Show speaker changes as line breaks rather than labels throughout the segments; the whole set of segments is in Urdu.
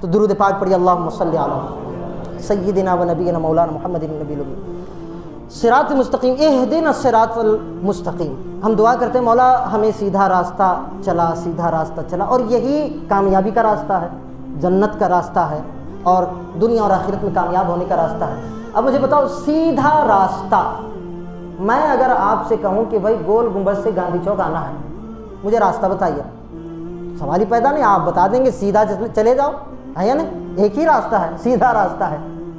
تو درود پاک پڑھیے، اللہم صلی علی سیدنا و نبینا مولانا محمد النبی الامی۔ صراط مستقیم، اہدنا الصراط المستقیم، ہم دعا کرتے ہیں مولا ہمیں سیدھا راستہ چلا، سیدھا راستہ چلا، اور یہی کامیابی کا راستہ ہے، جنت کا راستہ ہے، اور دنیا اور آخرت میں کامیاب ہونے کا راستہ ہے۔ اب مجھے بتاؤ سیدھا راستہ، میں اگر آپ سے کہوں کہ بھائی گول گنبد سے گاندھی چوک آنا ہے، مجھے راستہ بتائیے، سوال ہی پیدا نہیں، آپ بتا دیں گے سیدھا چلے جاؤ، ہے یا نہیں؟ ایک ہی راستہ ہے، سیدھا راستہ ہے،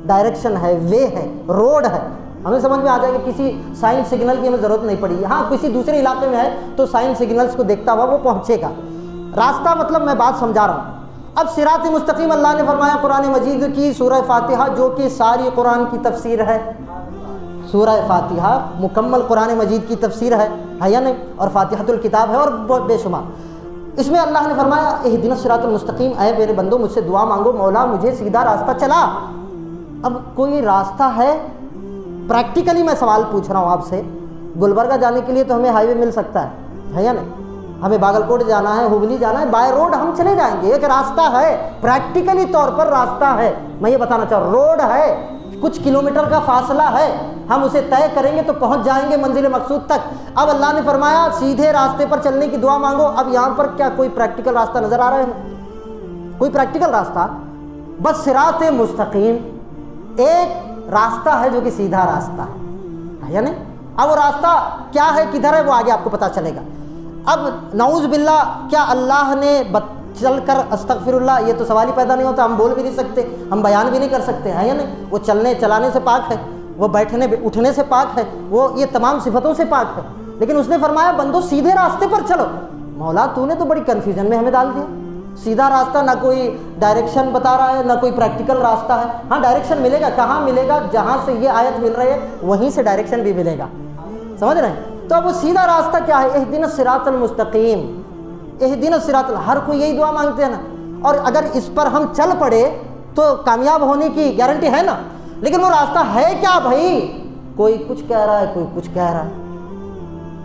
ڈائریکشن ہے، وے ہے، روڈ ہے، ہمیں سمجھ میں آ جائے گا، کسی سائن سگنل کی ہمیں ضرورت نہیں پڑی۔ ہاں کسی دوسرے علاقے میں ہے تو سائن سگنلز کو دیکھتا ہوا وہ پہنچے گا، راستہ مطلب میں بات سمجھا رہا ہوں۔ اب صراط مستقیم اللہ نے فرمایا قرآن مجید کی سورہ فاتحہ جو کہ ساری قرآن کی تفسیر ہے، سورہ فاتحہ مکمل قرآن مجید کی تفسیر ہے یا نہیں، اور فاتحۃ الکتاب ہے اور بے شمار۔ اس میں اللہ نے فرمایا اہدنا الصراط المستقیم، اے میرے بندو مجھ سے دعا مانگو مولا مجھے سیدھا راستہ چلا۔ اب کوئی راستہ ہے، پریکٹیکلی میں سوال پوچھ رہا ہوں آپ سے، گلبرگہ جانے کے لیے تو ہمیں ہائی وے مل سکتا ہے یا نہیں؟ ہمیں باگل کوٹ جانا ہے، ہبلی جانا ہے، بائی روڈ ہم چلے جائیں گے، ایک راستہ ہے، پریکٹیکلی طور پر راستہ ہے، میں یہ بتانا چاہ رہا ہوں، روڈ ہے، کچھ کلومیٹر کا فاصلہ ہے، ہم اسے طے کریں گے تو پہنچ جائیں گے منزل مقصود تک۔ اب اللہ نے فرمایا سیدھے راستے پر چلنے کی دعا مانگو۔ اب یہاں پر کیا کوئی پریکٹیکل راستہ نظر آ رہا ہے؟ کوئی پریکٹیکل راستہ؟ بس صراط مستقیم ایک راستہ ہے جو کہ سیدھا راستہ ہے یا نہیں؟ اب وہ راستہ کیا ہے، کدھر ہے، وہ آگے آپ کو پتہ چلے گا۔ اب نعوذ باللہ کیا اللہ نے چل کر استغفر اللہ، یہ تو سوال ہی پیدا نہیں ہوتا، ہم بول بھی نہیں سکتے، ہم بیان بھی نہیں کر سکتے ہیں یا نہیں؟ وہ چلنے چلانے سے پاک ہے، وہ بیٹھنے اٹھنے سے پاک ہے، وہ یہ تمام صفتوں سے پاک ہے، لیکن اس نے فرمایا بندو سیدھے راستے پر چلو۔ مولا تو نے تو بڑی کنفیوژن میں ہمیں ڈال دیا، سیدھا راستہ نہ کوئی ڈائریکشن بتا رہا ہے نہ کوئی پریکٹیکل راستہ ہے۔ ہاں ڈائریکشن ملے گا، کہاں ملے گا؟ جہاں سے یہ آیت مل رہی ہے وہیں سے ڈائریکشن بھی ملے گا، سمجھ رہے ہیں؟ تو اب وہ سیدھا راستہ کیا ہے؟ اہدنا الصراط المستقیم، اہدنا الصراط، ہر کوئی یہی دعا مانگتے ہیں نا، اور اگر اس پر ہم چل پڑے تو کامیاب ہونے کی گارنٹی ہے نا، لیکن وہ راستہ ہے کیا بھائی؟ کوئی کچھ کہہ رہا ہے، کوئی کچھ کہہ رہا ہے،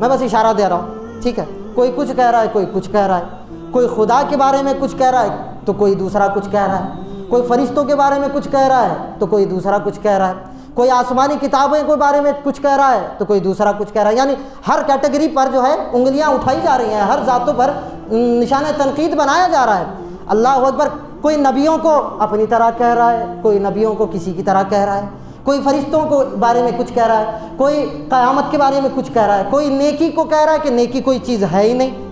میں بس اشارہ دے رہا ہوں، ٹھیک ہے؟ کوئی کچھ کہہ رہا ہے، کوئی کچھ کہہ رہا ہے، کوئی خدا کے بارے میں کچھ کہہ رہا ہے تو کوئی دوسرا کچھ کہہ رہا ہے، کوئی فرشتوں کے بارے میں کچھ کہہ رہا ہے تو کوئی دوسرا کچھ کہہ رہا ہے، کوئی آسمانی کتابیں کے بارے میں کچھ کہہ رہا ہے تو کوئی دوسرا کچھ کہہ رہا ہے، یعنی ہر کیٹیگری پر جو ہے انگلیاں اٹھائی جا رہی ہیں، ہر ذاتوں پر نشان تنقید بنایا جا رہا ہے۔ اللہ اکبر، کوئی نبیوں کو اپنی طرح کہہ رہا ہے، کوئی نبیوں کو کسی کی طرح کہہ رہا ہے، کوئی فرشتوں کو بارے میں کچھ کہہ رہا ہے، کوئی قیامت کے بارے میں کچھ کہہ رہا ہے، کوئی نیکی کو کہہ رہا ہے کہ نیکی کوئی چیز ہے ہی نہیں۔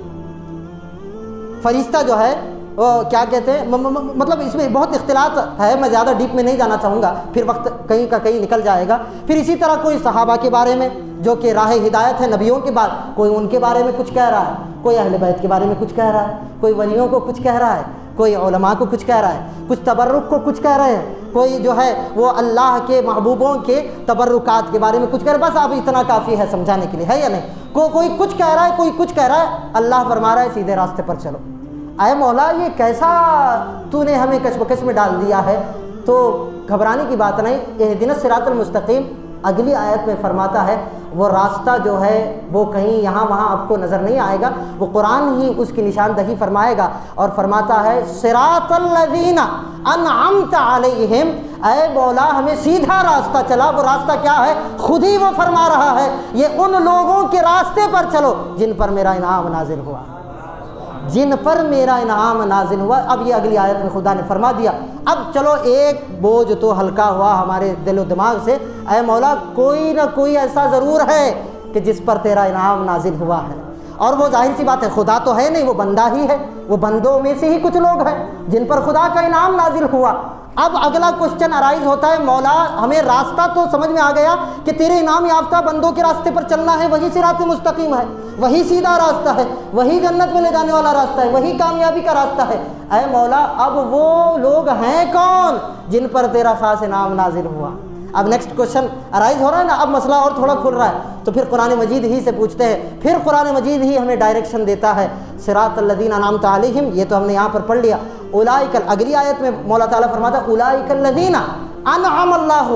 فرشتہ جو ہے وہ کیا کہتے ہیں، مطلب اس میں بہت اختلاط ہے، میں زیادہ ڈیپ میں نہیں جانا چاہوں گا، پھر وقت کہیں کا کہیں نکل جائے گا۔ پھر اسی طرح کوئی صحابہ کے بارے میں جو کہ راہ ہدایت ہے نبیوں کے بعد، کوئی ان کے بارے میں کچھ کہہ رہا ہے، کوئی اہل بیت کے بارے میں کچھ کہہ رہا ہے، کوئی ولیوں کو کچھ کہہ رہا ہے، کوئی علماء کو کچھ کہہ رہا ہے، کچھ تبرک کو کچھ کہہ رہے ہیں، کوئی جو ہے وہ اللہ کے محبوبوں کے تبرکات کے بارے میں کچھ کہہ رہا ہے۔ بس اب اتنا کافی ہے سمجھانے کے لیے، ہے یا نہیں؟ کوئی کچھ کہہ رہا ہے، کوئی کچھ کہہ رہا ہے، اللہ فرما رہا ہے سیدھے راستے پر چلو۔ اے مولا یہ کیسا تو نے ہمیں کشمکش میں ڈال دیا ہے؟ تو گھبرانے کی بات نہیں، اہدنا الصراط المستقیم اگلی آیت میں فرماتا ہے وہ راستہ جو ہے وہ کہیں یہاں وہاں آپ کو نظر نہیں آئے گا، وہ قرآن ہی اس کی نشاندہی فرمائے گا، اور فرماتا ہے صراط الذین انعمت علیہم، اے مولا ہمیں سیدھا راستہ چلا۔ وہ راستہ کیا ہے؟ خود ہی وہ فرما رہا ہے یہ ان لوگوں کے راستے پر چلو جن پر میرا انعام نازل ہوا، جن پر میرا انعام نازل ہوا۔ اب یہ اگلی آیت میں خدا نے فرما دیا، اب چلو ایک بوجھ تو ہلکا ہوا ہمارے دل و دماغ سے، اے مولا کوئی نہ کوئی ایسا ضرور ہے کہ جس پر تیرا انعام نازل ہوا ہے، اور وہ ظاہر سی بات ہے خدا تو ہے نہیں، وہ بندہ ہی ہے، وہ بندوں میں سے ہی کچھ لوگ ہیں جن پر خدا کا انعام نازل ہوا۔ اب اگلا کوشچن ارائز ہوتا ہے، مولا ہمیں راستہ تو سمجھ میں آ گیا کہ تیرے انعام یافتہ بندوں کے راستے پر چلنا ہے، وہی صراط مستقیم ہے، وہی سیدھا راستہ ہے، وہی جنت میں لے جانے والا راستہ ہے، وہی کامیابی کا راستہ ہے۔ اے مولا اب وہ لوگ ہیں کون جن پر تیرا خاص انعام نازل ہوا؟ اب نیکسٹ کوشچن ارائز ہو رہا ہے نا، اب مسئلہ اور تھوڑا کھل رہا ہے، تو پھر قرآن مجید ہی سے پوچھتے ہیں، پھر قرآن مجید ہی ہمیں ڈائریکشن دیتا ہے، صراط الذین انعمت علیہم، یہ تو ہم نے یہاں پر پڑھ لیا، اولئک، اگلی آیت میں مولا تعالیٰ فرماتا ہے اولئک الذین انعم اللہ،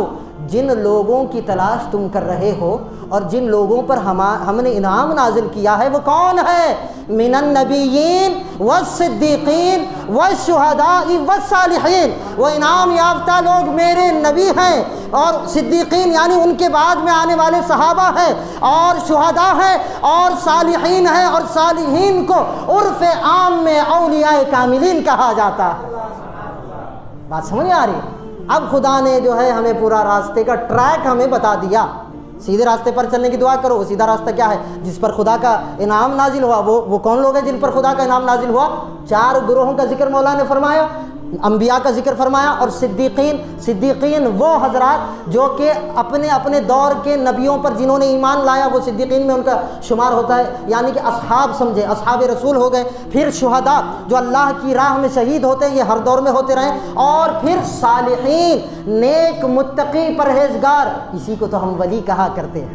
جن لوگوں کی تلاش تم کر رہے ہو اور جن لوگوں پر ہم نے انعام نازل کیا ہے وہ کون ہے؟ من النبیین والصدیقین والشہداء والصالحین، وہ انعام یافتہ لوگ میرے نبی ہیں اور صدیقین یعنی ان کے بعد میں آنے والے صحابہ ہیں، اور شہداء ہیں اور صالحین ہیں، اور صالحین کو عرف عام میں اولیاء کاملین کہا جاتا ہے۔ بات سمجھ آ رہی ہے؟ اب خدا نے جو ہے ہمیں پورا راستے کا ٹریک ہمیں بتا دیا، سیدھے راستے پر چلنے کی دعا کرو۔ وہ سیدھا راستہ کیا ہے؟ جس پر خدا کا انعام نازل ہوا، وہ کون لوگ ہیں جن پر خدا کا انعام نازل ہوا؟ 4 گروہوں کا ذکر مولا نے فرمایا، انبیاء کا ذکر فرمایا، اور صدیقین وہ حضرات جو کہ اپنے اپنے دور کے نبیوں پر جنہوں نے ایمان لایا وہ صدیقین میں ان کا شمار ہوتا ہے، یعنی کہ اصحاب سمجھے، اصحاب رسول ہو گئے۔ پھر شہداء جو اللہ کی راہ میں شہید ہوتے ہیں، یہ ہر دور میں ہوتے رہیں، اور پھر صالحین نیک متقی پرہیزگار، اسی کو تو ہم ولی کہا کرتے ہیں،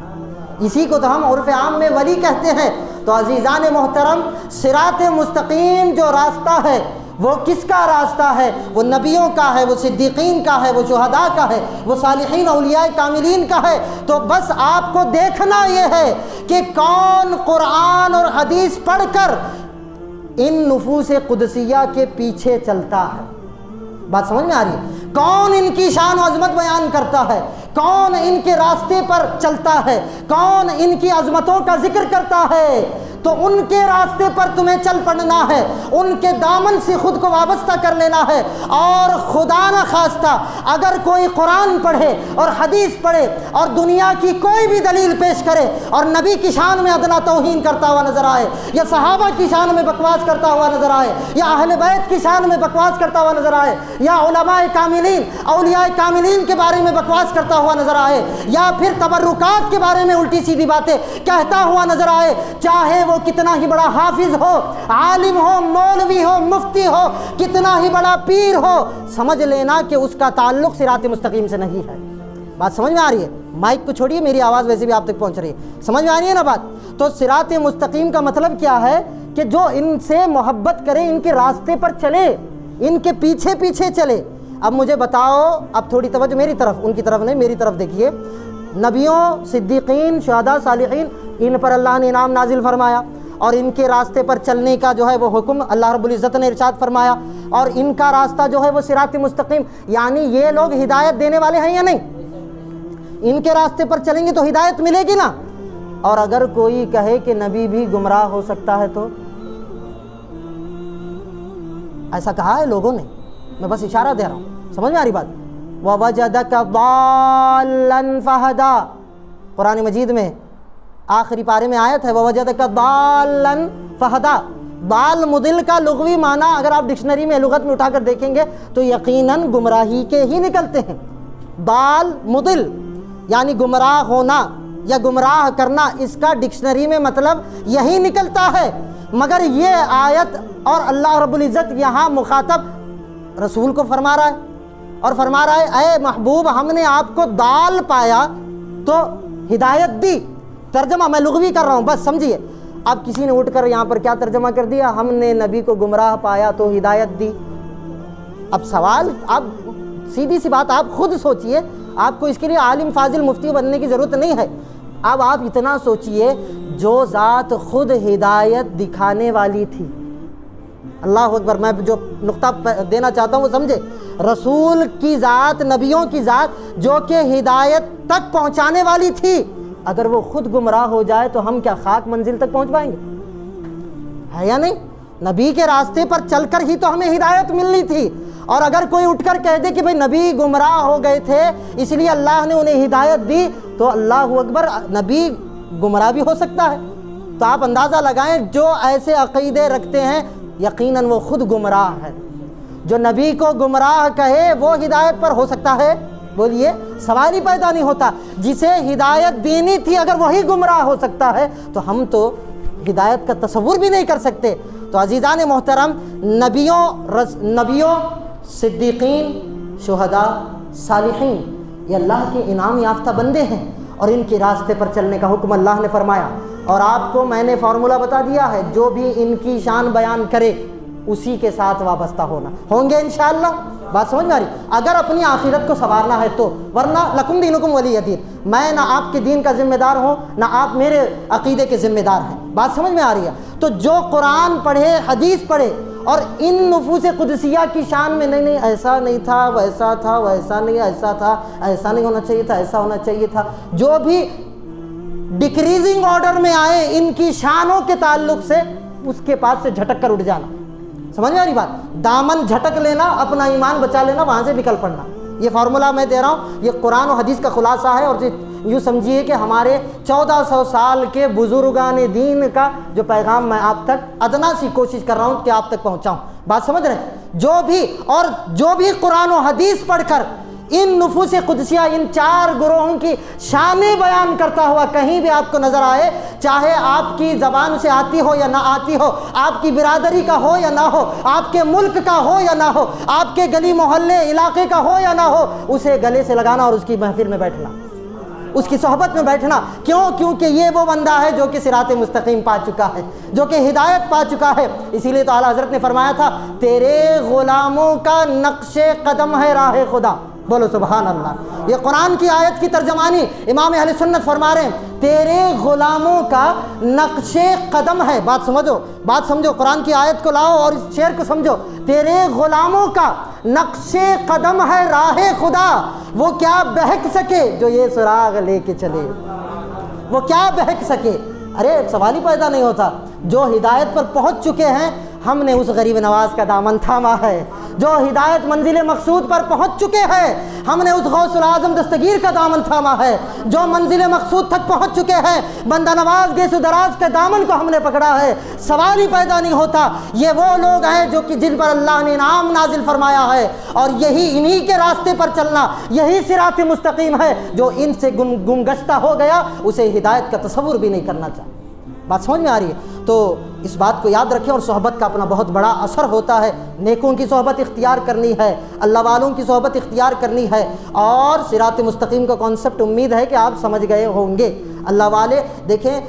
اسی کو تو ہم عرف عام میں ولی کہتے ہیں۔ تو عزیزان محترم، صراط مستقیم جو راستہ ہے وہ کس کا راستہ ہے؟ وہ نبیوں کا ہے، وہ صدیقین کا ہے، وہ شہداء کا ہے، وہ صالحین اولیاء کاملین کا ہے۔ تو بس آپ کو دیکھنا یہ ہے کہ کون قرآن اور حدیث پڑھ کر ان نفوس قدسیہ کے پیچھے چلتا ہے۔ بات سمجھ میں آ رہی ہے؟ کون ان کی شان و عظمت بیان کرتا ہے، کون ان کے راستے پر چلتا ہے، کون ان کی عظمتوں کا ذکر کرتا ہے، تو ان کے راستے پر تمہیں چل پڑنا ہے، ان کے دامن سے خود کو وابستہ کر لینا ہے۔ اور خدا نہ خواستہ اگر کوئی قرآن پڑھے اور حدیث پڑھے اور دنیا کی کوئی بھی دلیل پیش کرے اور نبی کی شان میں ادنا توہین کرتا ہوا نظر آئے، یا صحابہ کی شان میں بکواس کرتا ہوا نظر آئے، یا اہل بیت کی شان میں بکواس کرتا ہوا نظر آئے، یا علماء کاملین اولیاء کاملین کے بارے میں بکواس کرتا ہوا نظر آئے، یا پھر تبرکات کے بارے میں الٹی سیدھی باتیں کہتا ہوا نظر آئے، چاہے وہ کتنا ہی بڑا حافظ ہو، عالم ہو، مولوی ہو، مفتی ہو، کتنا ہی بڑا پیر ہو، سمجھ لینا کہ اس کا تعلق صراط مستقیم سے نہیں ہے۔ بات سمجھ میں آ رہی ہے؟ مائک کو چھوڑیے، میری آواز ویسے بھی آپ تک پہنچ رہی ہے، سمجھ میں آ رہی ہے نا بات؟ تو صراط مستقیم کا مطلب کیا ہے؟ کہ جو ان سے محبت کرے، ان کے راستے پر چلے، ان کے پیچھے پیچھے چلے۔ اب مجھے بتاؤ، اب تھوڑی توجہ میری طرف، ان کی طرف نہیں، میری طرف دیکھیے۔ نبیوں، صدیقین، شہداء، صالحین، ان پر اللہ نے انعام نازل فرمایا، اور ان کے راستے پر چلنے کا جو ہے وہ حکم اللہ رب العزت نے ارشاد فرمایا، اور ان کا راستہ جو ہے وہ صراط مستقیم، یعنی یہ لوگ ہدایت دینے والے ہیں یا نہیں؟ ان کے راستے پر چلیں گے تو ہدایت ملے گی نا۔ اور اگر کوئی کہے کہ نبی بھی گمراہ ہو سکتا ہے تو ایسا کہا ہے لوگوں نے، میں بس اشارہ دے رہا ہوں، سمجھ میں آ رہی بات؟ وَوَجَدَكَ ضَالًّا فَهَدَىٰ، قرآن مجید میں آخری پارے میں آیت ہے وَوَجَدَكَ ضَالًّا فَهَدَىٰ۔ ضال مضل کا لغوی معنی اگر آپ ڈکشنری میں لغت میں اٹھا کر دیکھیں گے تو یقیناً گمراہی کے ہی نکلتے ہیں۔ ضال مضل یعنی گمراہ ہونا یا گمراہ کرنا، اس کا ڈکشنری میں مطلب یہی نکلتا ہے۔ مگر یہ آیت اور اللہ رب العزت یہاں مخاطب رسول کو فرما رہا ہے، اور فرما رہا ہے اے محبوب، ہم نے آپ کو ضال پایا تو ہدایت دی۔ ترجمہ میں لغوی کر رہا ہوں، بس سمجھیے۔ اب کسی نے اٹھ کر یہاں پر کیا ترجمہ کر دیا؟ ہم نے نبی کو گمراہ پایا تو ہدایت دی۔ اب سوال، آپ سیدھی سی بات آپ خود سوچئے، آپ کو اس کے لیے عالم فاضل مفتی بننے کی ضرورت نہیں ہے۔ اب آپ اتنا سوچئے، جو ذات خود ہدایت دکھانے والی تھی، اللہ اکبر، میں جو نقطہ دینا چاہتا ہوں وہ سمجھے، رسول کی ذات، نبیوں کی ذات جو کہ ہدایت تک پہنچانے والی تھی، اگر وہ خود گمراہ ہو جائے تو ہم کیا خاک منزل تک پہنچ پائیں گے؟ ہے یا نہیں؟ نبی کے راستے پر چل کر ہی تو ہمیں ہدایت ملنی تھی۔ اور اگر کوئی اٹھ کر کہہ دے کہ بھئی نبی گمراہ ہو گئے تھے اس لیے اللہ نے انہیں ہدایت دی، تو اللہ اکبر، نبی گمراہ بھی ہو سکتا ہے۔ تو آپ اندازہ لگائیں، جو ایسے عقیدے رکھتے ہیں یقیناً وہ خود گمراہ ہے۔ جو نبی کو گمراہ کہے وہ ہدایت پر ہو سکتا ہے؟ بولیے، سوال ہی پیدا نہیں ہوتا۔ جسے ہدایت دینی تھی اگر وہی گمراہ ہو سکتا ہے تو ہم تو ہدایت کا تصور بھی نہیں کر سکتے۔ تو عزیزان محترم، نبیوں، صدیقین، شہداء، صالحین، یہ اللہ کے انعام یافتہ بندے ہیں، اور ان کے راستے پر چلنے کا حکم اللہ نے فرمایا۔ اور آپ کو میں نے فارمولہ بتا دیا ہے، جو بھی ان کی شان بیان کرے اسی کے ساتھ وابستہ ہونا۔ ہوں گے انشاءاللہ؟ بات سمجھ میں آ رہی؟ اگر اپنی آخرت کو سنوارنا ہے تو، ورنہ لکم دینکم ولی دین، میں نہ آپ کے دین کا ذمہ دار ہوں نہ آپ میرے عقیدے کے ذمہ دار ہیں۔ بات سمجھ میں آ رہی ہے؟ تو جو قرآن پڑھے، حدیث پڑھے اور ان نفوس قدسیہ کی شان میں نہیں ایسا نہیں تھا، ویسا تھا، ویسا نہیں، ایسا تھا، ایسا نہیں ہونا چاہیے تھا، ایسا ہونا چاہیے تھا، جو بھی ڈکریزنگ آرڈر میں آئے ان کی شانوں کے تعلق سے اس کے پاس سے جھٹک کر اٹھ جانا۔ سمجھ میں آ رہی بات؟ دامن جھٹک لینا، اپنا ایمان بچا لینا، وہاں سے نکل پڑنا۔ یہ فارمولہ میں دے رہا ہوں، یہ قرآن و حدیث کا خلاصہ ہے، اور یوں سمجھیے کہ ہمارے 1400 سال کے بزرگان دین کا جو پیغام میں آپ تک ادنا سی کوشش کر رہا ہوں کہ آپ تک پہنچاؤں۔ بات سمجھ رہے ہیں؟ جو بھی قرآن و حدیث پڑھ کر ان نفوس قدسیہ، ان 4 گروہوں کی شانیں بیان کرتا ہوا کہیں بھی آپ کو نظر آئے، چاہے آپ کی زبان سے آتی ہو یا نہ آتی ہو، آپ کی برادری کا ہو یا نہ ہو، آپ کے ملک کا ہو یا نہ ہو، آپ کے گلی محلے علاقے کا ہو یا نہ ہو، اسے گلے سے لگانا اور اس کی محفل میں بیٹھنا، اس کی صحبت میں بیٹھنا۔ کیونکہ یہ وہ بندہ ہے جو کہ صراط مستقیم پا چکا ہے، جو کہ ہدایت پا چکا ہے۔ اسی لیے تو اعلیٰ حضرت نے فرمایا تھا، تیرے غلاموں کا نقش قدم ہے راہ خدا۔ بولو سبحان اللہ۔ یہ قرآن کی آیت کی ترجمانی امام اہل سنت فرما رہے ہیں، تیرے غلاموں کا نقش قدم ہے۔ بات سمجھو، قرآن کی آیت کو لاؤ اور اس شعر کو سمجھو، تیرے غلاموں کا نقش قدم ہے راہ خدا، وہ کیا بہک سکے جو یہ سراغ لے کے چلے، وہ کیا بہک سکے۔ ارے سوال ہی پیدا نہیں ہوتا، جو ہدایت پر پہنچ چکے ہیں، ہم نے اس غریب نواز کا دامن تھاما ہے۔ جو ہدایت منزل مقصود پر پہنچ چکے ہیں، ہم نے اس غوث العظم دستگیر کا دامن تھاما ہے۔ جو منزل مقصود تک پہنچ چکے ہیں، بندہ نواز گیس و دراز کے دامن کو ہم نے پکڑا ہے۔ سوال ہی پیدا نہیں ہوتا، یہ وہ لوگ ہیں جو کہ جن پر اللہ نے انعام نازل فرمایا ہے، اور انہی کے راستے پر چلنا، یہی صراط مستقیم ہے۔ جو ان سے گمگشتہ ہو گیا، اسے ہدایت کا تصور بھی نہیں کرنا چاہتا۔ بات سمجھ میں آ رہی ہے؟ تو اس بات کو یاد رکھیں، اور صحبت کا اپنا بہت بڑا اثر ہوتا ہے۔ نیکوں کی صحبت اختیار کرنی ہے، اللہ والوں کی صحبت اختیار کرنی ہے، اور صراط مستقیم کا کانسیپٹ امید ہے کہ آپ سمجھ گئے ہوں گے۔ اللہ والے دیکھیں،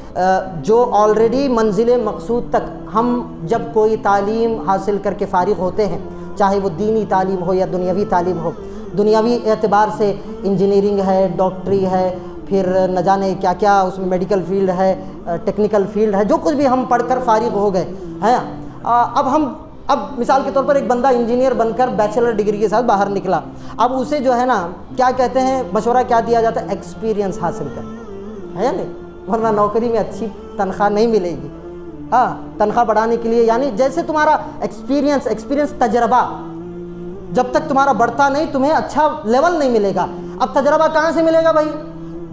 جو آلریڈی منزل مقصود تک ہم جب کوئی تعلیم حاصل کر کے فارغ ہوتے ہیں، چاہے وہ دینی تعلیم ہو یا دنیاوی تعلیم ہو، دنیاوی اعتبار سے انجینئرنگ ہے، ڈاکٹری ہے، پھر نہ جانے کیا کیا اس میں میڈیکل فیلڈ ہے، ٹیکنیکل فیلڈ ہے، جو کچھ بھی ہم پڑھ کر فارغ ہو گئے ہیں، اب مثال کے طور پر ایک بندہ انجینئر بن کر بیچلر ڈگری کے ساتھ باہر نکلا، اب اسے جو ہے نا کیا کہتے ہیں، مشورہ کیا دیا جاتا ہے، ایکسپیرینس حاصل کر، ہے یا نہیں؟ ورنہ نوکری میں اچھی تنخواہ نہیں ملے گی۔ تنخواہ بڑھانے کے لیے، یعنی جیسے تمہارا ایکسپیرینس تجربہ جب تک تمہارا بڑھتا نہیں، تمہیں اچھا لیول نہیں ملے گا۔ اب تجربہ کہاں سے ملے گا بھائی؟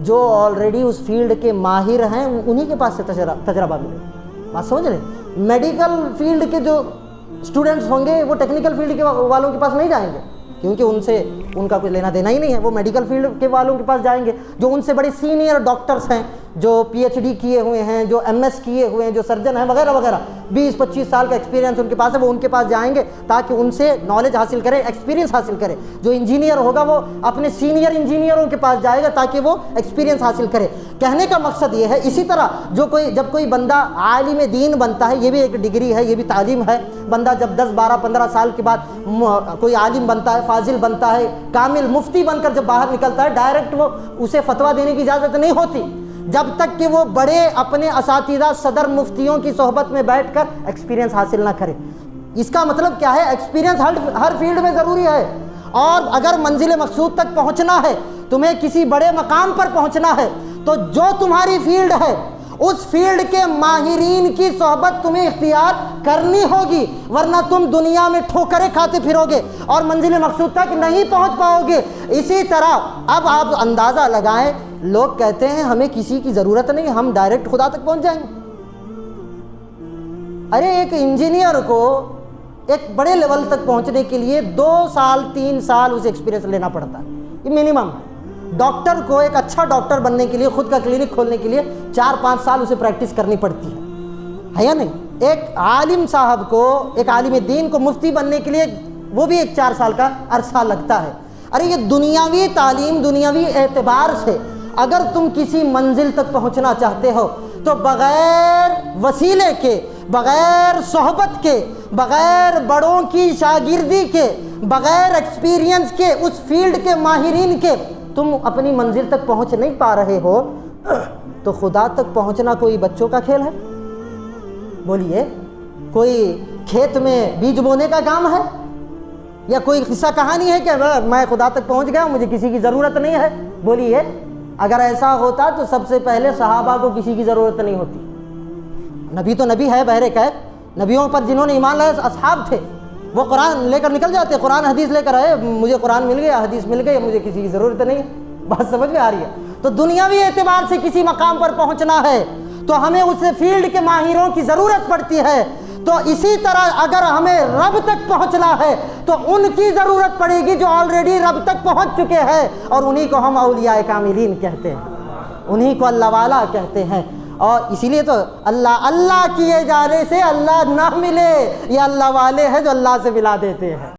جو آلریڈی اس فیلڈ کے ماہر ہیں انہی کے پاس سے تجربہ ملے گا۔ بات سمجھ رہے ہیں؟ میڈیکل فیلڈ کے جو اسٹوڈنٹس ہوں گے وہ ٹیکنیکل فیلڈ کے والوں کے پاس نہیں جائیں گے، کیونکہ ان کا کوئی لینا دینا ہی نہیں ہے۔ وہ میڈیکل فیلڈ کے والوں کے پاس جائیں گے، جو ان سے بڑے سینئر ڈاکٹرز ہیں، جو پی ایچ ڈی کیے ہوئے ہیں، جو ایم ایس کیے ہوئے ہیں، جو سرجن ہیں وغیرہ وغیرہ، 20-25 سال کا ایکسپیرینس ان کے پاس ہے، وہ ان کے پاس جائیں گے تاکہ ان سے نالج حاصل کرے، ایکسپیرینس حاصل کرے۔ جو انجینئر ہوگا وہ اپنے سینئر انجینئروں کے پاس جائے گا تاکہ وہ ایکسپیرینس حاصل کرے۔ کہنے کا مقصد یہ ہے، اسی طرح جب کوئی بندہ عالم دین بنتا ہے، یہ بھی ایک ڈگری ہے، یہ بھی تعلیم ہے۔ بندہ جب 10-12-15 سال کے بعد کوئی عالم بنتا ہے، فاضل بنتا ہے، کامل مفتی بن کر جب باہر نکلتا ہے، ڈائریکٹ وہ اسے فتویٰ دینے کی اجازت نہیں ہوتی جب تک کہ وہ بڑے اپنے اساتذہ صدر مفتیوں کی صحبت میں بیٹھ کر ایکسپیرینس حاصل نہ کرے۔ اس کا مطلب کیا ہے؟ ایکسپیرینس ہر فیلڈ میں ضروری ہے، اور اگر منزل مقصود تک پہنچنا ہے، تمہیں کسی بڑے مقام پر پہنچنا ہے، تو جو تمہاری فیلڈ ہے اس فیلڈ کے ماہرین کی صحبت تمہیں اختیار کرنی ہوگی، ورنہ تم دنیا میں ٹھوکریں کھاتے پھرو گے اور منزل مقصود تک نہیں پہنچ پاؤ گے۔ اسی طرح اب آپ اندازہ لگائیں، لوگ کہتے ہیں ہمیں کسی کی ضرورت نہیں، ہم ڈائریکٹ خدا تک پہنچ جائیں گے۔ ارے ایک انجینئر کو ایک بڑے لیول تک پہنچنے کے لیے 2-3 سال اسے ایکسپیرینس لینا پڑتا ہے، یہ منیمم ہے۔ ڈاکٹر کو ایک اچھا ڈاکٹر بننے کے لیے، خود کا کلینک کھولنے کے لیے 4-5 سال اسے پریکٹس کرنی پڑتی ہے یا نہیں؟ ایک عالم صاحب کو، ایک عالم دین کو مفتی بننے کے لیے وہ بھی 1-4 سال کا عرصہ لگتا ہے۔ ارے یہ دنیاوی تعلیم، دنیاوی اعتبار سے اگر تم کسی منزل تک پہنچنا چاہتے ہو تو بغیر وسیلے کے، بغیر صحبت کے، بغیر بڑوں کی شاگردی کے، بغیر ایکسپیرینس کے، اس فیلڈ کے ماہرین کے تم اپنی منزل تک پہنچ نہیں پا رہے ہو، تو خدا تک پہنچنا کوئی بچوں کا کھیل ہے؟ بولیے، کوئی کھیت میں بیج بونے کا کام ہے؟ یا کوئی قصہ کہانی ہے کہ میں خدا تک پہنچ گیا، مجھے کسی کی ضرورت نہیں ہے؟ بولیے، اگر ایسا ہوتا تو سب سے پہلے صحابہ کو کسی کی ضرورت نہیں ہوتی۔ نبی تو نبی ہے بہرکیف، نبیوں پر جنہوں نے ایمان لایا اصحاب تھے، وہ قرآن لے کر نکل جاتے، قرآن حدیث لے کر آئے، مجھے قرآن مل گیا، حدیث مل گئی، مجھے کسی کی ضرورت نہیں ہے۔ بات سمجھ میں آ رہی ہے؟ تو دنیاوی اعتبار سے کسی مقام پر پہنچنا ہے تو ہمیں اس فیلڈ کے ماہروں کی ضرورت پڑتی ہے، تو اسی طرح اگر ہمیں رب تک پہنچنا ہے تو ان کی ضرورت پڑے گی جو آلریڈی رب تک پہنچ چکے ہیں، اور انہی کو ہم اولیاء کاملین کہتے ہیں، انہی کو اللہ والا کہتے ہیں۔ اور اسی لیے تو اللہ کیے جانے سے اللہ نہ ملے، یہ اللہ والے ہیں جو اللہ سے ملا دیتے ہیں۔